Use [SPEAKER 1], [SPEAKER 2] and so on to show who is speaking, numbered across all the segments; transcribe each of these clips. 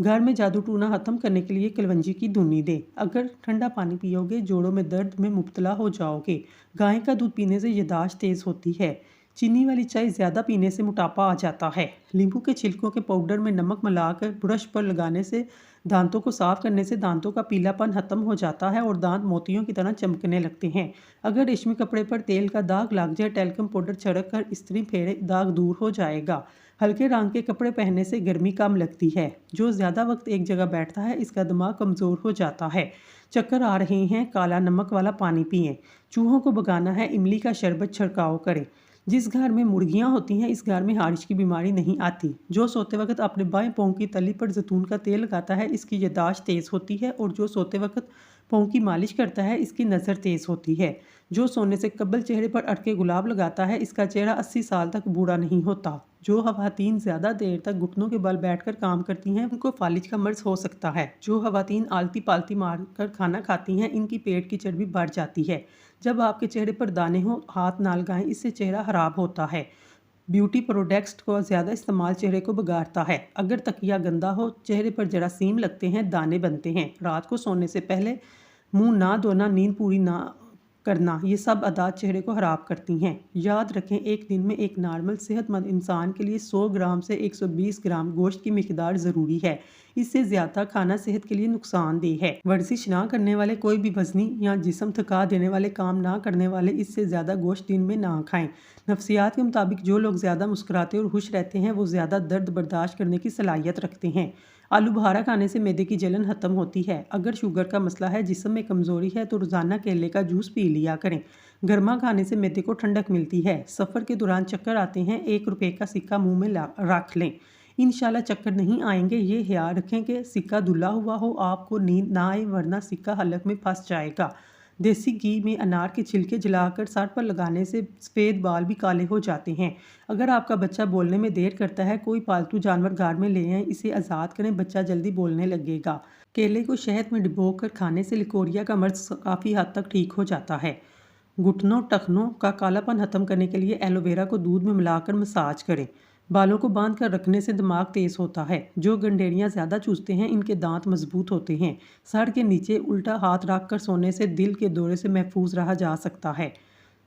[SPEAKER 1] گھر میں جادو ٹونا ختم کرنے کے لیے کلونجی کی دھنی دیں۔ اگر ٹھنڈا پانی پیو گے جوڑوں میں درد میں مبتلا ہو جاؤ گے۔ گائے کا دودھ پینے سے یادداشت تیز ہوتی ہے۔ چینی والی چائے زیادہ پینے سے موٹاپا آ جاتا ہے۔ لیمبو کے چھلکوں کے پاؤڈر میں نمک ملا کر برش پر لگانے سے دانتوں کو صاف کرنے سے دانتوں کا پیلا پن ختم ہو جاتا ہے اور دانت موتیوں کی طرح چمکنے لگتے ہیں۔ اگر ریشمی کپڑے پر تیل کا داغ لگ جائے ٹیلکم پاؤڈر چھڑک کر استری پھیرے داغ دور ہو جائے گا۔ ہلکے رنگ کے کپڑے پہننے سے گرمی کم لگتی ہے۔ جو زیادہ وقت ایک جگہ بیٹھتا ہے اس کا دماغ کمزور ہو جاتا ہے۔ چکر آ رہے ہیں کالا نمک والا پانی پئیں۔ چوہوں کو بھگانا ہے املی کا شربت چھڑکاؤ کریں۔ جس گھر میں مرغیاں ہوتی ہیں اس گھر میں ہارش کی بیماری نہیں آتی۔ جو سوتے وقت اپنے بائیں پاؤں کی تلی پر زیتون کا تیل لگاتا ہے اس کی یادداشت تیز ہوتی ہے، اور جو سوتے وقت پاؤں کی مالش کرتا ہے اس کی نظر تیز ہوتی ہے۔ جو سونے سے قبل چہرے پر اٹکے گلاب لگاتا ہے اس کا چہرہ 80 سال تک بوڑھا نہیں ہوتا۔ جو خواتین زیادہ دیر تک گھٹنوں کے بل بیٹھ کر کام کرتی ہیں ان کو فالج کا مرض ہو سکتا ہے۔ جو خواتین آلتی پالتی مار کر کھانا کھاتی ہیں ان کی پیٹ کی چربی بڑھ جاتی ہے۔ جب آپ کے چہرے پر دانے ہوں ہاتھ نہ لگائیں، اس سے چہرہ خراب ہوتا ہے۔ بیوٹی پروڈکٹس کو زیادہ استعمال چہرے کو بگاڑتا ہے۔ اگر تکیہ گندا ہو، چہرے پر جراثیم لگتے ہیں، دانے بنتے ہیں۔ رات کو سونے سے پہلے منہ نہ دھونا، نیند پوری نہ کرنا، یہ سب عادات چہرے کو خراب کرتی ہیں۔ یاد رکھیں ایک دن میں ایک نارمل صحت مند انسان کے لیے 100 گرام سے 120 گرام گوشت کی مقدار ضروری ہے۔ اس سے زیادہ کھانا صحت کے لیے نقصان دہ ہے۔ ورزش نہ کرنے والے، کوئی بھی وزنی یا جسم تھکا دینے والے کام نہ کرنے والے اس سے زیادہ گوشت دن میں نہ کھائیں۔ نفسیات کے مطابق جو لوگ زیادہ مسکراتے اور خوش رہتے ہیں وہ زیادہ درد برداشت کرنے کی صلاحیت رکھتے ہیں۔ آلو بخارا کھانے سے معدے کی جلن ختم ہوتی ہے۔ اگر شوگر کا مسئلہ ہے، جسم میں کمزوری ہے تو روزانہ کیلے کا جوس پی لیا کریں۔ گرما کھانے سے معدے کو ٹھنڈک ملتی ہے۔ سفر کے دوران چکر آتے ہیں، 1 روپے کا سکہ منہ میں رکھ لیں۔ انشاءاللہ چکر نہیں آئیں گے۔ یہ خیال رکھیں کہ سکہ دھلا ہوا ہو، آپ کو نیند نہ آئے ورنہ سکہ حلق میں پھنس جائے گا۔ دیسی گھی میں انار کے چھلکے جلا کر سر پر لگانے سے سفید بال بھی کالے ہو جاتے ہیں۔ اگر آپ کا بچہ بولنے میں دیر کرتا ہے، کوئی پالتو جانور گھر میں لے آئیں، اسے آزاد کریں، بچہ جلدی بولنے لگے گا۔ کیلے کو شہد میں ڈبو کر کھانے سے لیکوریا کا مرض کافی حد تک ٹھیک ہو جاتا ہے۔ گھٹنوں ٹخنوں کا کالا پن ختم کرنے کے لیے ایلو ویرا کو دودھ میں ملا کر مساج کریں۔ بالوں کو باندھ کر رکھنے سے دماغ تیز ہوتا ہے۔ جو گنڈیریاں زیادہ چوستے ہیں ان کے دانت مضبوط ہوتے ہیں۔ سر کے نیچے الٹا ہاتھ رکھ کر سونے سے دل کے دورے سے محفوظ رہا جا سکتا ہے۔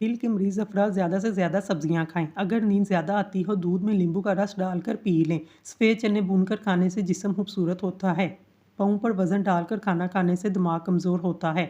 [SPEAKER 1] دل کے مریض افراد زیادہ سے زیادہ سبزیاں کھائیں۔ اگر نیند زیادہ آتی ہو، دودھ میں لیمبو کا رس ڈال کر پی لیں۔ سفید چنے بھون کر کھانے سے جسم خوبصورت ہوتا ہے۔ پاؤں پر وزن ڈال کر کھانا کھانے سے دماغ کمزور ہوتا ہے۔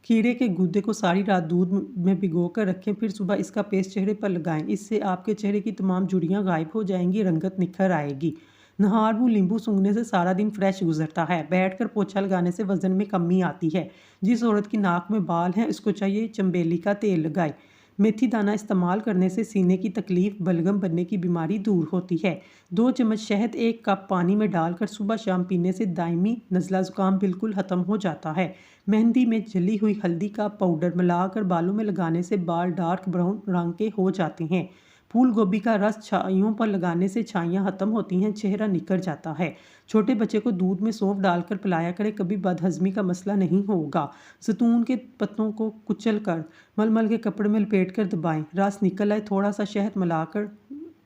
[SPEAKER 1] کھیرے کے گودے کو ساری رات دودھ میں بھگو کر رکھیں، پھر صبح اس کا پیسٹ چہرے پر لگائیں۔ اس سے آپ کے چہرے کی تمام جھریاں غائب ہو جائیں گی، رنگت نکھر آئے گی۔ نہار منہ لیمبو سونگھنے سے سارا دن فریش گزرتا ہے۔ بیٹھ کر پوچھا لگانے سے وزن میں کمی آتی ہے۔ جس عورت کی ناک میں بال ہیں اس کو چاہیے چنبیلی کا تیل لگائے۔ میتھی دانہ استعمال کرنے سے سینے کی تکلیف، بلغم بننے کی بیماری دور ہوتی ہے۔ 2 چمچ شہد 1 کپ پانی میں ڈال کر صبح شام پینے سے دائمی نزلہ زکام بالکل ختم ہو جاتا ہے۔ مہندی میں جلی ہوئی ہلدی کا پاؤڈر ملا کر بالوں میں لگانے سے بال ڈارک براؤن رنگ کے ہو جاتے ہیں۔ پھول گوبھی کا رس چھائیوں پر لگانے سے چھائیاں ختم ہوتی ہیں، چہرہ نکھر جاتا ہے۔ چھوٹے بچے کو دودھ میں سونف ڈال کر پلایا کرے، کبھی بدہضمی کا مسئلہ نہیں ہوگا۔ زیتون کے پتوں کو کچل کر مل مل کے کپڑے میں لپیٹ کر دبائیں، رس نکل آئے، تھوڑا سا شہد ملا کر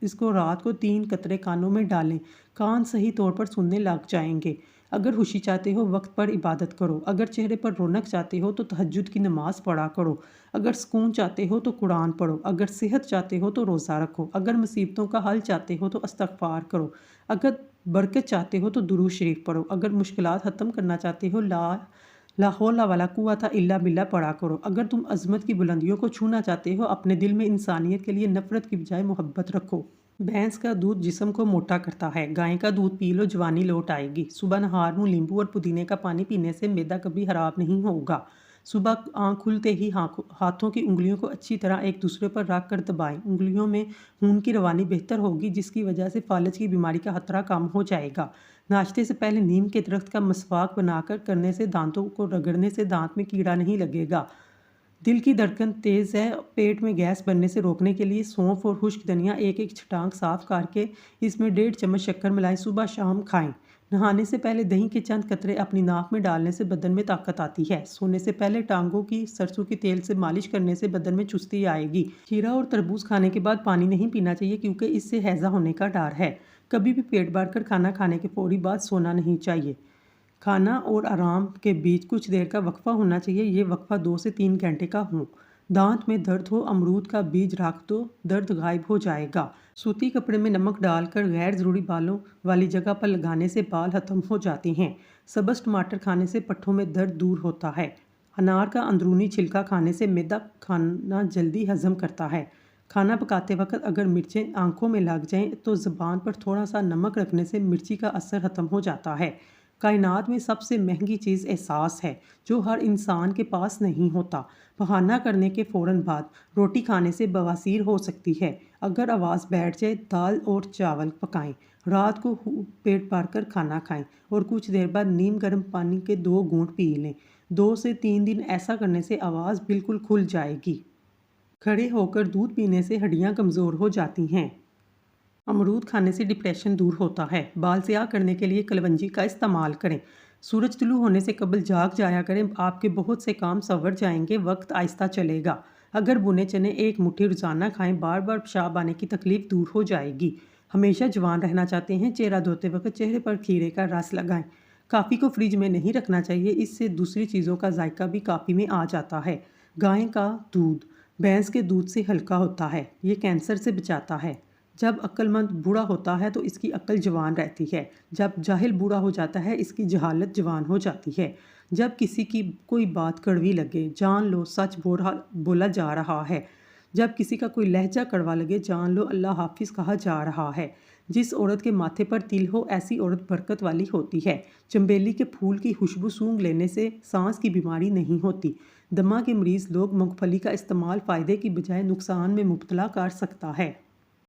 [SPEAKER 1] اس کو رات کو 3 قطرے کانوں میں ڈالیں، کان صحیح طور پر سننے لگ جائیں گے۔ اگر خوشی چاہتے ہو وقت پر عبادت کرو۔ اگر چہرے پر رونق چاہتے ہو تو تہجد کی نماز پڑھا کرو۔ اگر سکون چاہتے ہو تو قرآن پڑھو۔ اگر صحت چاہتے ہو تو روزہ رکھو۔ اگر مصیبتوں کا حل چاہتے ہو تو استغفار کرو۔ اگر برکت چاہتے ہو تو درود شریف پڑھو۔ اگر مشکلات ختم کرنا چاہتے ہو لا حول ولا قوت الا باللہ پڑھا کرو۔ اگر تم عظمت کی بلندیوں کو چھونا چاہتے ہو، اپنے دل میں انسانیت کے لیے نفرت کی بجائے محبت رکھو۔ بھینس کا دودھ جسم کو موٹا کرتا ہے، گائے کا دودھ پی لو، جوانی لوٹ آئے گی۔ صبح نہار منہ لیمبو اور پودینے کا پانی پینے سے معدہ کبھی خراب نہیں ہوگا۔ صبح آنکھ کھلتے ہی ہاتھوں کی انگلیوں کو اچھی طرح ایک دوسرے پر رکھ کر دبائیں۔ انگلیوں میں خون کی روانی بہتر ہوگی، جس کی وجہ سے فالج کی بیماری کا خطرہ کم ہو جائے گا۔ ناشتے سے پہلے نیم کے درخت کا مسواک بنا کر کرنے سے دانتوں کو رگڑنے سے دانت میں کیڑا نہیں لگے گا۔ دل کی دھڑکن تیز ہے، پیٹ میں گیس بننے سے روکنے کے لیے سونف اور خشک دھنیا ایک چھٹانک صاف کر کے اس میں 1.5 چمچ شکر ملائیں، صبح شام کھائیں۔ نہانے سے پہلے دہی کے چند قطرے اپنی ناک میں ڈالنے سے بدن میں طاقت آتی ہے۔ سونے سے پہلے ٹانگوں کی سرسوں کے تیل سے مالش کرنے سے بدن میں چستی آئے گی۔ کھیرا اور تربوز کھانے کے بعد پانی نہیں پینا چاہیے کیونکہ اس سے ہیضہ ہونے کا ڈر ہے۔ کبھی بھی پیٹ بھر کر کھانا کھانے کے فوری بعد سونا نہیں چاہیے۔ کھانا اور آرام کے بیچ کچھ دیر کا وقفہ ہونا چاہیے، یہ وقفہ 2 سے 3 گھنٹے کا ہو۔ دانت میں درد ہو، امرود کا بیج رکھ دو، درد غائب ہو جائے گا۔ سوتی کپڑے میں نمک ڈال کر غیر ضروری بالوں والی جگہ پر لگانے سے بال ختم ہو جاتے ہیں۔ سبز ٹماٹر کھانے سے پٹھوں میں درد دور ہوتا ہے۔ انار کا اندرونی چھلکا کھانے سے معدہ کھانا جلدی ہضم کرتا ہے۔ کھانا پکاتے وقت اگر مرچیں آنکھوں میں لگ جائیں تو زبان پر تھوڑا سا نمک رکھنے سے مرچی کا اثر ختم ہو جاتا ہے۔ کائنات میں سب سے مہنگی چیز احساس ہے، جو ہر انسان کے پاس نہیں ہوتا۔ بہانہ کرنے کے فوراً بعد روٹی کھانے سے بواسیر ہو سکتی ہے۔ اگر آواز بیٹھ جائے، دال اور چاول پکائیں۔ رات کو پیٹ بھر کر کھانا کھائیں اور کچھ دیر بعد نیم گرم پانی کے 2 گھونٹ پی لیں۔ 2 سے 3 دن ایسا کرنے سے آواز بالکل کھل جائے گی۔ کھڑے ہو کر دودھ پینے سے ہڈیاں کمزور ہو جاتی ہیں۔ امرود کھانے سے ڈپریشن دور ہوتا ہے۔ بال سیاہ کرنے کے لیے کلونجی کا استعمال کریں۔ سورج طلوع ہونے سے قبل جاگ جایا کریں، آپ کے بہت سے کام سنور جائیں گے، وقت آہستہ چلے گا۔ اگر بنے چنے ایک مٹھی روزانہ کھائیں، بار بار پیشاب آنے کی تکلیف دور ہو جائے گی۔ ہمیشہ جوان رہنا چاہتے ہیں، چہرہ دھوتے وقت چہرے پر کھیرے کا رس لگائیں۔ کافی کو فریج میں نہیں رکھنا چاہیے، اس سے دوسری چیزوں کا ذائقہ بھی کافی میں آ جاتا ہے۔ گائے کا دودھ بھینس کے دودھ سے ہلکا ہوتا ہے، یہ کینسر سے بچاتا ہے۔ جب عقل مند بوڑھا ہوتا ہے تو اس کی عقل جوان رہتی ہے، جب جاہل بوڑھا ہو جاتا ہے اس کی جہالت جوان ہو جاتی ہے۔ جب کسی کی کوئی بات کڑوی لگے، جان لو سچ بولا جا رہا ہے۔ جب کسی کا کوئی لہجہ کڑوا لگے، جان لو اللہ حافظ کہا جا رہا ہے۔ جس عورت کے ماتھے پر تل ہو، ایسی عورت برکت والی ہوتی ہے۔ چنبیلی کے پھول کی خوشبو سونگھ لینے سے سانس کی بیماری نہیں ہوتی۔ دمہ کے مریض لوگ مونگ پھلی کا استعمال فائدے کی بجائے نقصان میں مبتلا کر سکتا ہے۔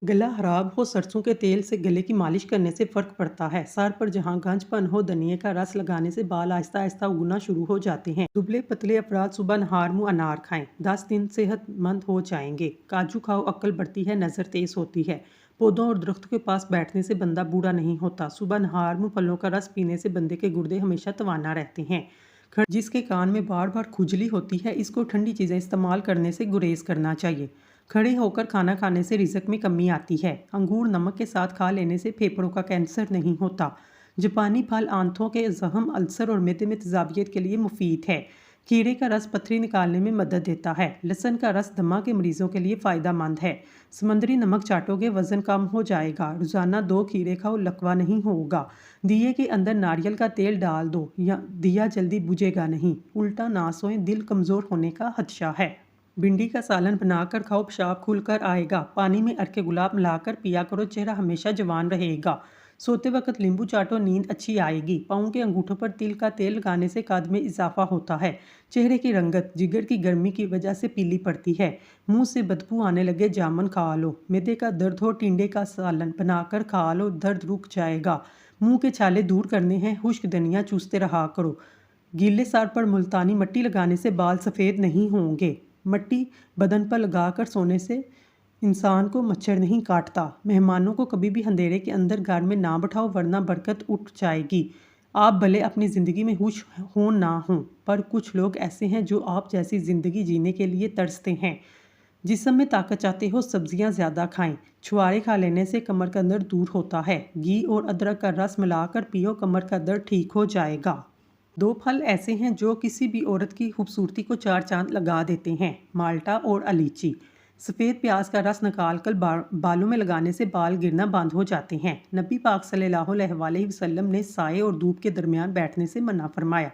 [SPEAKER 1] گلا خراب ہو، سرسوں کے تیل سے گلے کی مالش کرنے سے فرق پڑتا ہے۔ سر پر جہاں گنج پن ہو، دھنیے کا رس لگانے سے بال آہستہ آہستہ اگنا شروع ہو جاتے ہیں۔ دبلے پتلے افراد صبح نہار منہ انار کھائیں، 10 دن صحت مند ہو جائیں گے۔ کاجو کھاؤ، عقل بڑھتی ہے، نظر تیز ہوتی ہے۔ پودوں اور درختوں کے پاس بیٹھنے سے بندہ بوڑھا نہیں ہوتا۔ صبح نہار منہ پھلوں کا رس پینے سے بندے کے گردے ہمیشہ توانا رہتے ہیں۔ جس کے کان میں بار بار کھجلی ہوتی ہے، اس کو ٹھنڈی چیزیں استعمال کرنے سے گریز کرنا چاہیے۔ کھڑے ہو کر کھانا کھانے سے رزق میں کمی آتی ہے۔ انگور نمک کے ساتھ کھا لینے سے پھیپھڑوں کا کینسر نہیں ہوتا۔ جاپانی پھل آنتوں کے زخم، السر اور معدے میں تیزابیت کے لیے مفید ہے۔ کھیرے کا رس پتھری نکالنے میں مدد دیتا ہے۔ لہسن کا رس دمہ کے مریضوں کے لیے فائدہ مند ہے۔ سمندری نمک چاٹو گے، وزن کم ہو جائے گا۔ روزانہ 2 کھیرے کھاؤ، لکوہ نہیں ہوگا۔ دیے کے اندر ناریل کا تیل ڈال دو، دیا جلدی بجھے گا نہیں۔ الٹا نہ سوئیں، دل کمزور ہونے کا خدشہ ہے۔ بھنڈی کا سالن بنا کر کھاؤ، پیشاب کھل کر آئے گا۔ پانی میں ارک گلاب ملا کر پیا کرو، چہرہ ہمیشہ جوان رہے گا۔ سوتے وقت لیمبو چاٹو، نیند اچھی آئے گی۔ پاؤں کے انگوٹھوں پر تل کا تیل لگانے سے قد میں اضافہ ہوتا ہے۔ چہرے کی رنگت جگر کی گرمی کی وجہ سے پیلی پڑتی ہے۔ منہ سے بدبو آنے لگے، جامن کھا لو۔ معدے کا درد ہو، ٹنڈے کا سالن بنا کر کھا لو، درد رک جائے گا۔ منہ کے چھالے دور کرنے ہیں، خشک دھنیا چوستے رہا کرو۔ گیلے سر پر ملتانی مٹی لگانے سے بال سفید نہیں ہوں گے۔ مٹی بدن پر لگا کر سونے سے انسان کو مچھر نہیں کاٹتا۔ مہمانوں کو کبھی بھی اندھیرے کے اندر گھر میں نہ بٹھاؤ، ورنہ برکت اٹھ جائے گی۔ آپ بھلے اپنی زندگی میں خوش ہوں نہ ہوں، پر کچھ لوگ ایسے ہیں جو آپ جیسی زندگی جینے کے لیے ترستے ہیں۔ جسم میں طاقت چاہتے ہو، سبزیاں زیادہ کھائیں۔ چھوارے کھا لینے سے کمر کا درد دور ہوتا ہے۔ گھی اور ادرک کا رس ملا کر پیو، کمر کا درد ٹھیک ہو جائے گا۔ 2 پھل ایسے ہیں جو کسی بھی عورت کی خوبصورتی کو 4 چاند لگا دیتے ہیں، مالٹا اور الیچی۔ سفید پیاز کا رس نکال کر بالوں میں لگانے سے بال گرنا بند ہو جاتے ہیں۔ نبی پاک صلی اللہ علیہ وسلم نے سائے اور دھوپ کے درمیان بیٹھنے سے منع فرمایا،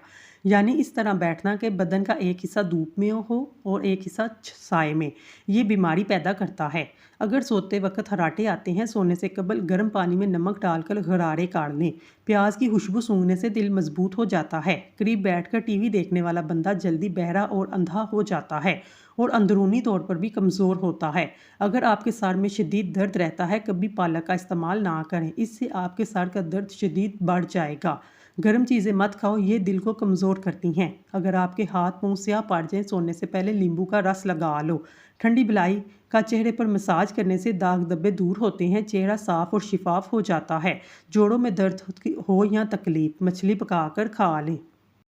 [SPEAKER 1] یعنی اس طرح بیٹھنا کہ بدن کا ایک حصہ دھوپ میں ہو اور ایک حصہ سائے میں۔ یہ بیماری پیدا کرتا ہے۔ اگر سوتے وقت خراٹے آتے ہیں، سونے سے قبل گرم پانی میں نمک ڈال کر غرارے کاٹ لیں۔ پیاز کی خوشبو سونگھنے سے دل مضبوط ہو جاتا ہے۔ قریب بیٹھ کر ٹی وی دیکھنے والا بندہ جلدی بہرا اور اندھا ہو جاتا ہے اور اندرونی طور پر بھی کمزور ہوتا ہے۔ اگر آپ کے سر میں شدید درد رہتا ہے، کبھی پالک کا استعمال نہ کریں، اس سے آپ کے سر کا درد شدید بڑھ جائے گا۔ گرم چیزیں مت کھاؤ، یہ دل کو کمزور کرتی ہیں۔ اگر آپ کے ہاتھ پاؤں سیاہ پڑ جائیں، سونے سے پہلے لیمبو کا رس لگا لو۔ ٹھنڈی بلائی کا چہرے پر مساج کرنے سے داغ دھبے دور ہوتے ہیں، چہرہ صاف اور شفاف ہو جاتا ہے۔ جوڑوں میں درد ہو یا تکلیف، مچھلی پکا کر کھا لیں۔